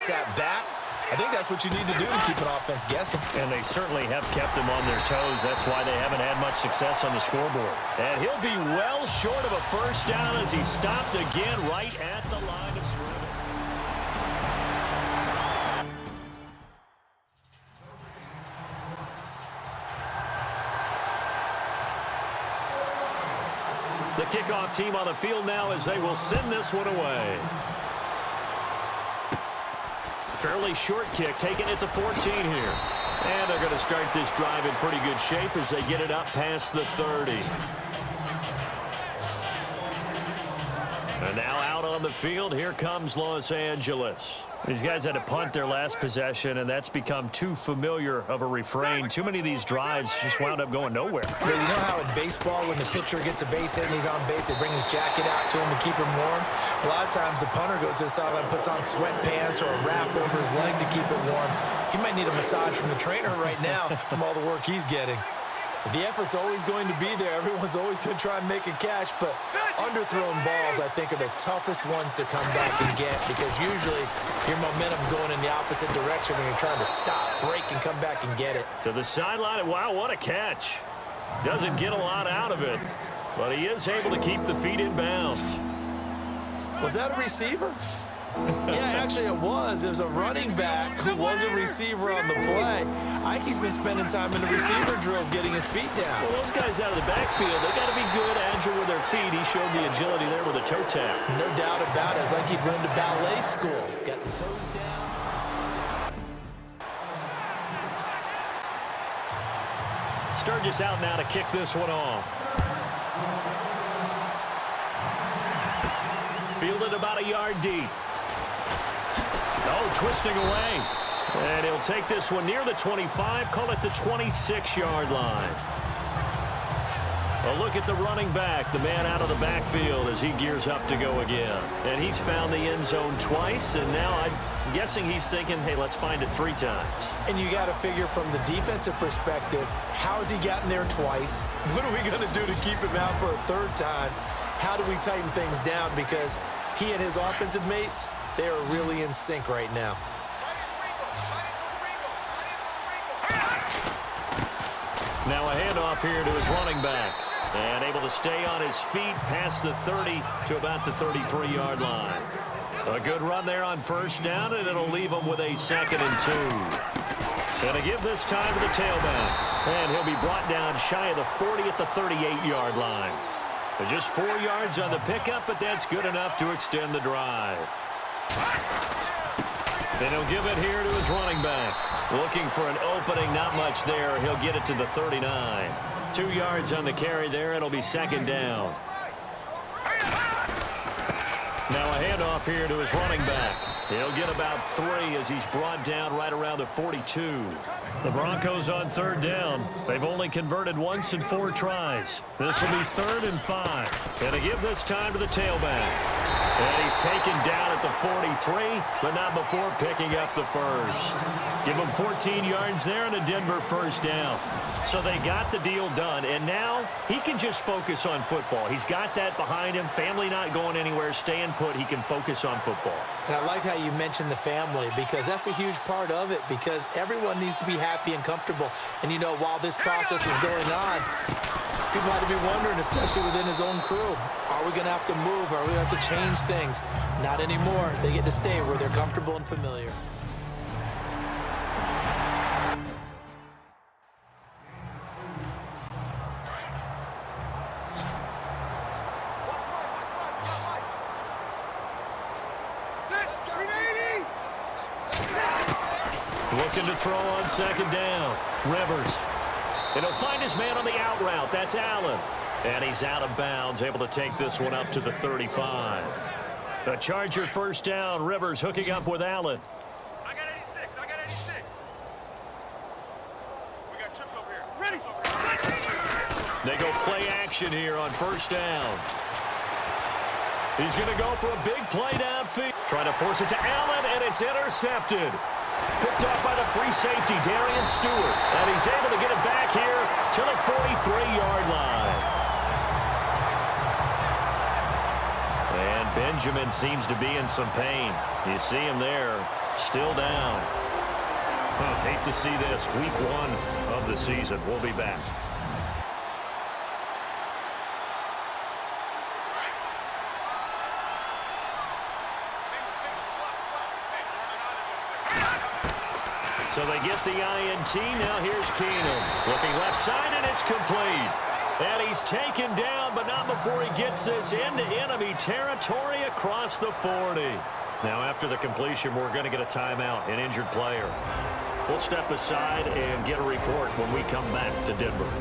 gets that bat, I think that's what you need to do to keep an offense guessing. And they certainly have kept them on their toes. That's why they haven't had much success on the scoreboard. And he'll be well short of a first down as he stopped again right at the line of scrimmage. The kickoff team on the field now as they will send this one away. Fairly short kick, taken at the 14 here. And they're going to start this drive in pretty good shape as they get it up past the 30. And now out on the field, here comes Los Angeles. These guys had to punt their last possession, and that's become too familiar of a refrain. Too many of these drives just wound up going nowhere. Yeah, you know how in baseball, when the pitcher gets a base hit and he's on base, they bring his jacket out to him to keep him warm? A lot of times the punter goes to the sideline and puts on sweatpants or a wrap over his leg to keep it warm. He might need a massage from the trainer right now from all the work he's getting. The effort's always going to be there. Everyone's always going to try and make a catch, but underthrown balls, I think, are the toughest ones to come back and get because usually your momentum's going in the opposite direction when you're trying to stop, break, and come back and get it. To the sideline, wow, what a catch. Doesn't get a lot out of it, but he is able to keep the feet in bounds. Was that a receiver? Yeah, actually it was. It was a running back who was a receiver on the play. Ike's been spending time in the receiver drills getting his feet down. Well, those guys out of the backfield, they got to be good, agile with their feet. He showed the agility there with a toe tap. No doubt about it. It's like he'd been to ballet school. Got the toes down. Sturgis out now to kick this one off. Fielded about a yard deep. Oh, twisting away. And he'll take this one near the 25, call it the 26-yard line. A look at the running back, the man out of the backfield as he gears up to go again. And he's found the end zone twice, and now I'm guessing he's thinking, hey, let's find it 3 times. And you got to figure from the defensive perspective, how has he gotten there twice? What are we going to do to keep him out for a 3rd time? How do we tighten things down? Because he and his offensive mates, they are really in sync right now. Now a handoff here to his running back. And able to stay on his feet past the 30 to about the 33-yard line. A good run there on first down, and it'll leave him with a 2nd and 2. And to give this time to the tailback. And he'll be brought down shy of the 40 at the 38-yard line. Just 4 yards on the pickup, but that's good enough to extend the drive. Then he'll give it here to his running back. Looking for an opening, not much there. He'll get it to the 39. 2 yards on the carry there. It'll be 2nd down. Now a handoff here to his running back. He'll get about 3 as he's brought down right around the 42. The Broncos on 3rd down. They've only converted once in 4 tries. This will be 3rd and 5. And to give this time to the tailback. And he's taken down at the 43, but not before picking up the first. Give him 14 yards there and a Denver first down. So they got the deal done, and now he can just focus on football. He's got that behind him. Family not going anywhere, staying put. He can focus on football. And I like how you mentioned the family because that's a huge part of it because everyone needs to be happy and comfortable. And, you know, while this process is going on, people might be wondering, especially within his own crew, are we going to have to move? Are we going to have to change things? Not anymore. They get to stay where they're comfortable and familiar. Looking to throw on 2nd down. Rivers. And he'll find his man on the out route. That's Allen. And he's out of bounds, able to take this one up to the 35. The Charger first down. Rivers hooking up with Allen. I got 86. I got 86. We got trips over here. Ready. They go play action here on first down. He's going to go for a big play downfield. Trying to force it to Allen, and it's intercepted. Picked off by the free safety, Darian Stewart. And he's able to get it back here to the 43-yard line. And Benjamin seems to be in some pain. You see him there. Still down. Hate to see this. Week 1 of the season. We'll be back. So they get the INT. Now here's Keenum. Looking left side, and it's complete. And he's taken down, but not before he gets this into enemy territory across the 40. Now after the completion, we're going to get a timeout, an injured player. We'll step aside and get a report when we come back to Denver.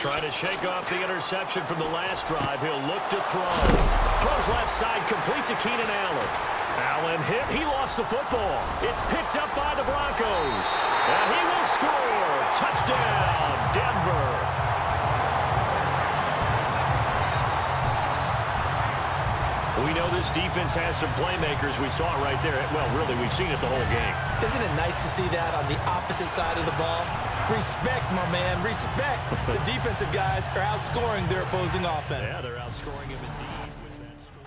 Trying to shake off the interception from the last drive. He'll look to throw. Throws left side, complete to Keenan Allen. Allen hit. He lost the football. It's picked up by the Broncos. And he will score. Touchdown, Denver. We know this defense has some playmakers. We saw it right there. Well, really, we've seen it the whole game. Isn't it nice to see that on the opposite side of the ball? Respect, my man, respect. The defensive guys are outscoring their opposing offense. Yeah, they're outscoring him indeed with that score.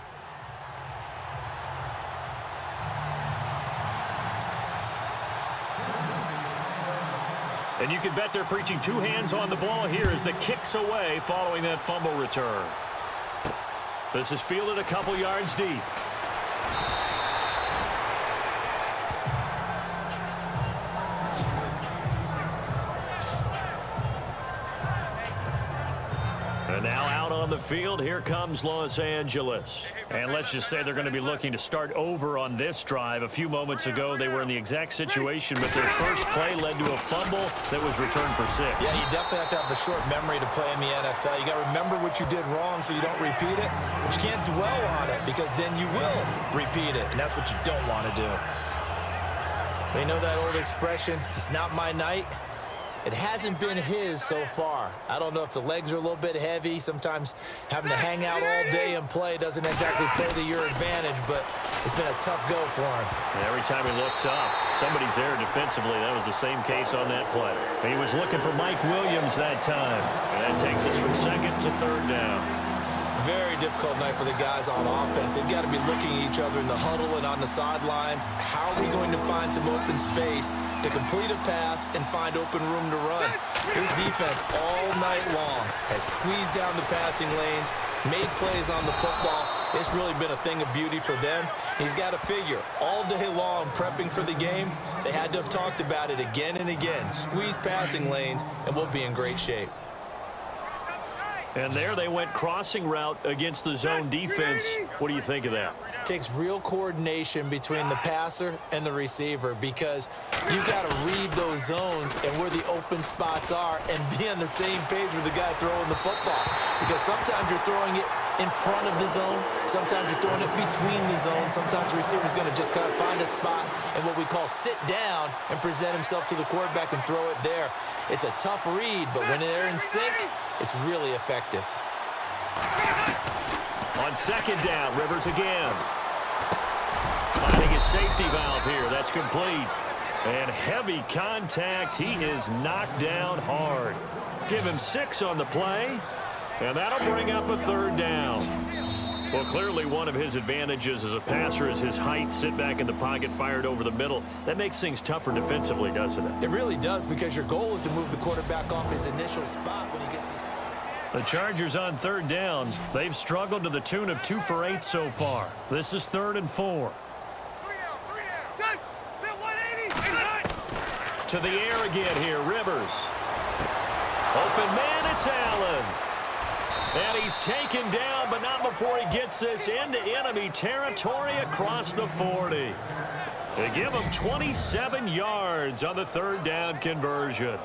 And you can bet they're preaching 2 hands on the ball here as the kick's away following that fumble return. This is fielded a couple yards deep. And now out on the field, here comes Los Angeles. And let's just say they're going to be looking to start over on this drive. A few moments ago, they were in the exact situation, but their first play led to a fumble that was returned for 6. Yeah, you definitely have to have the short memory to play in the NFL. You got to remember what you did wrong so you don't repeat it. But you can't dwell on it because then you will repeat it, and that's what you don't want to do. They know that old expression, it's not my night. It hasn't been his so far. I don't know if the legs are a little bit heavy. Sometimes having to hang out all day and play doesn't exactly play to your advantage, but it's been a tough go for him. And every time he looks up, somebody's there defensively. That was the same case on that play. He was looking for Mike Williams that time. And that takes us from 2nd to 3rd down. Very difficult night for the guys on offense. They've got to be looking at each other in the huddle and on the sidelines. How are we going to find some open space to complete a pass and find open room to run? This defense all night long has squeezed down the passing lanes, made plays on the football. It's really been a thing of beauty for them. He's got to figure all day long prepping for the game. They had to have talked about it again and again. Squeeze passing lanes and we'll be in great shape. And there they went crossing route against the zone defense. What do you think of that? Takes real coordination between the passer and the receiver because you've got to read those zones and where the open spots are and be on the same page with the guy throwing the football. Because sometimes you're throwing it in front of the zone. Sometimes you're throwing it between the zones. Sometimes the receiver's going to just kind of find a spot and what we call sit down and present himself to the quarterback and throw it there. It's a tough read, but when they're in sync, it's really effective. On 2nd down, Rivers again. Finding his safety valve here. That's complete. And heavy contact. He is knocked down hard. Give him 6 on the play. And that'll bring up a 3rd down. Well, clearly one of his advantages as a passer is his height. Sit back in the pocket, fired over the middle. That makes things tougher defensively, doesn't it? It really does because your goal is to move the quarterback off his initial spot when he gets his... The Chargers on 3rd down. They've struggled to the tune of 2 for 8 so far. This is 3rd and 4. To the air again here, Rivers. Open man, it's Allen. And he's taken down, but not before he gets this into enemy territory across the 40. They give him 27 yards on the 3rd down conversion.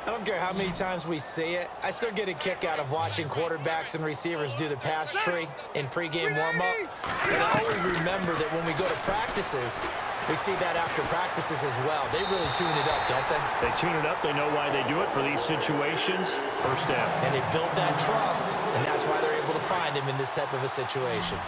I don't care how many times we see it. I still get a kick out of watching quarterbacks and receivers do the pass tree in pregame warm-up. But I always remember that when we go to practices, We see that after practices as well. They really tune it up, don't they? They tune it up. They know why they do it for these situations. First down. And they build that trust, and that's why they're able to find him in this type of a situation.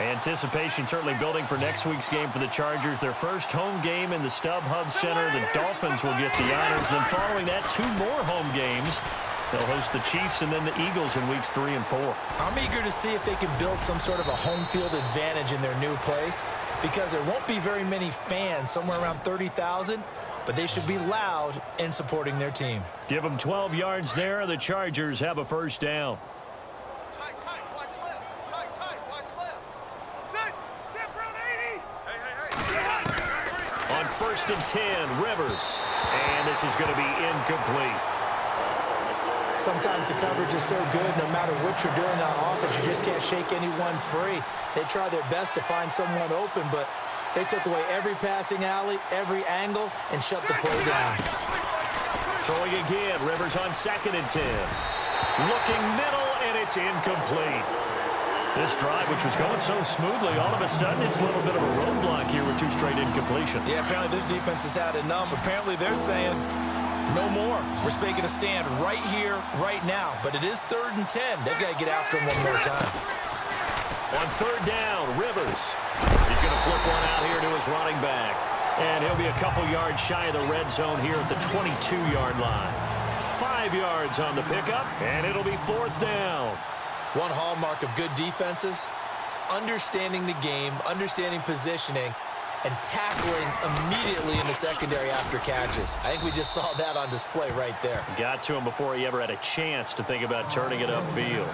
Anticipation certainly building for next week's game for the Chargers. Their first home game in the StubHub Center. The Dolphins will get the honors. Then following that, 2 more home games. They'll host the Chiefs and then the Eagles in weeks 3 and 4. I'm eager to see if they can build some sort of a home field advantage in their new place, because there won't be very many fans, somewhere around 30,000, but they should be loud in supporting their team. Give them 12 yards there. The Chargers have a first down. Tight, watch left. Tight, watch left. Set, step round 80. Hey. On 1st and 10, Rivers. And this is going to be incomplete. Sometimes the coverage is so good, no matter what you're doing on offense, you just can't shake anyone free. They try their best to find someone open, but they took away every passing alley, every angle, and shut the play down. Throwing again, Rivers on 2nd and 10. Looking middle, and it's incomplete. This drive, which was going so smoothly, all of a sudden it's a little bit of a roadblock here with 2 straight incompletions. Yeah, apparently this defense has had enough. Apparently they're saying, no more. We're making a stand right here, right now. But it is 3rd and 10. They've got to get after him one more time. On 3rd down, Rivers. He's going to flip one out here to his running back. And he'll be a couple yards shy of the red zone here at the 22-yard line. 5 yards on the pickup, and it'll be 4th down. One hallmark of good defenses is understanding the game, understanding positioning, and tackling immediately in the secondary after catches. I think we just saw that on display right there. Got to him before he ever had a chance to think about turning it upfield.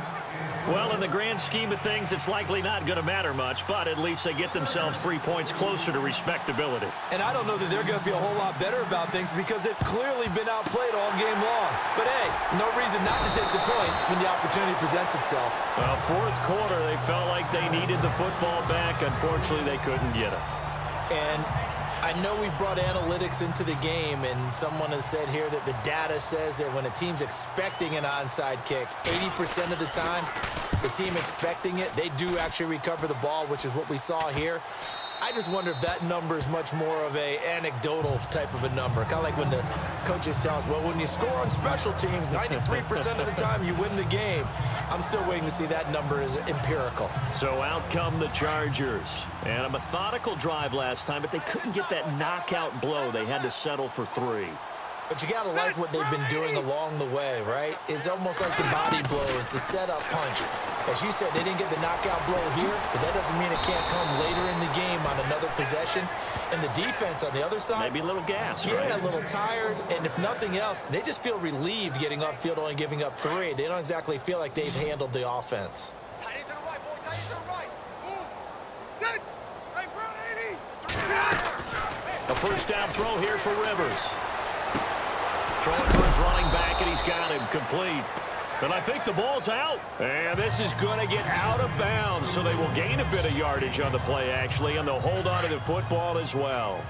Well, in the grand scheme of things, it's likely not going to matter much, but at least they get themselves 3 points closer to respectability. And I don't know that they're going to feel a whole lot better about things, because they've clearly been outplayed all game long. But hey, no reason not to take the points when the opportunity presents itself. Well, 4th quarter, they felt like they needed the football back. Unfortunately, they couldn't get it. And I know we brought analytics into the game, and someone has said here that the data says that when a team's expecting an onside kick, 80% of the time, the team expecting it, they do actually recover the ball, which is what we saw here. I just wonder if that number is much more of a anecdotal type of a number. Kind of like when the coaches tell us, well, when you score on special teams, 93% of the time you win the game. I'm still waiting to see that number is empirical. So out come the Chargers. And a methodical drive last time, but they couldn't get that knockout blow. They had to settle for 3. But you got to like what they've been doing along the way, right? It's almost like the body blows, the setup punch. As you said, they didn't get the knockout blow here, but that doesn't mean it can't come later in the game on another possession. And the defense on the other side, maybe a little gas, yeah, right? A little tired. And if nothing else, they just feel relieved getting upfield, only giving up 3. They don't exactly feel like they've handled the offense. Tight end to the right, boy. Tight end to the right. Move. Set. Right, round 80. A first down throw here for Rivers. Throwing for his running back, and he's got him complete. And I think the ball's out. And this is going to get out of bounds, so they will gain a bit of yardage on the play, actually, and they'll hold on to the football as well.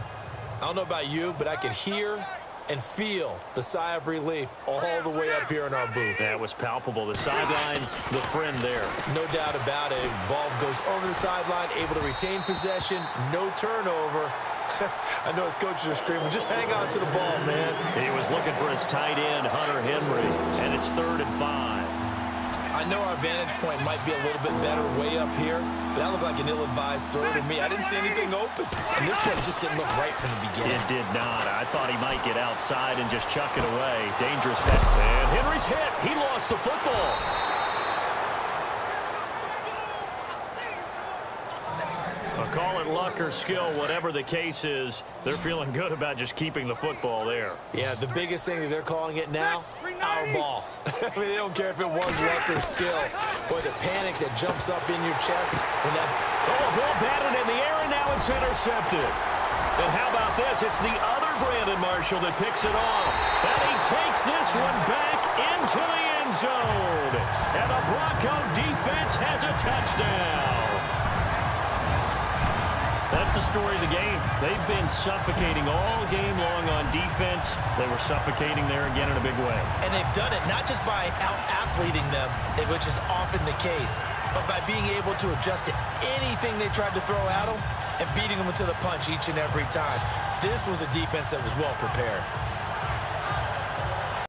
I don't know about you, but I could hear and feel the sigh of relief all the way up here in our booth. That was palpable. The sideline, the friend there. No doubt about it. Ball goes over the sideline, able to retain possession, no turnover. I know his coaches are screaming, just hang on to the ball, man. He was looking for his tight end, Hunter Henry, and it's 3rd and 5. I know our vantage point might be a little bit better way up here, but that looked like an ill-advised throw to me. I didn't see anything open, and this play just didn't look right from the beginning. It did not. I thought he might get outside and just chuck it away. Dangerous pass. And Henry's hit. He lost the football. Call it luck or skill, whatever the case is, they're feeling good about just keeping the football there. Yeah, the biggest thing that they're calling it now, our ball. I mean, they don't care if it was luck or skill. Boy, the panic that jumps up in your chest when that... Oh, ball batted in the air, and now it's intercepted. And how about this? It's the other Brandon Marshall that picks it off. And he takes this one back into the end zone. And the Bronco defense has a touchdown. That's the story of the game. They've been suffocating all game long on defense. They were suffocating there again in a big way. And they've done it not just by out-athleting them, which is often the case, but by being able to adjust to anything they tried to throw at them. and beating them to the punch each and every time. This was a defense that was well prepared.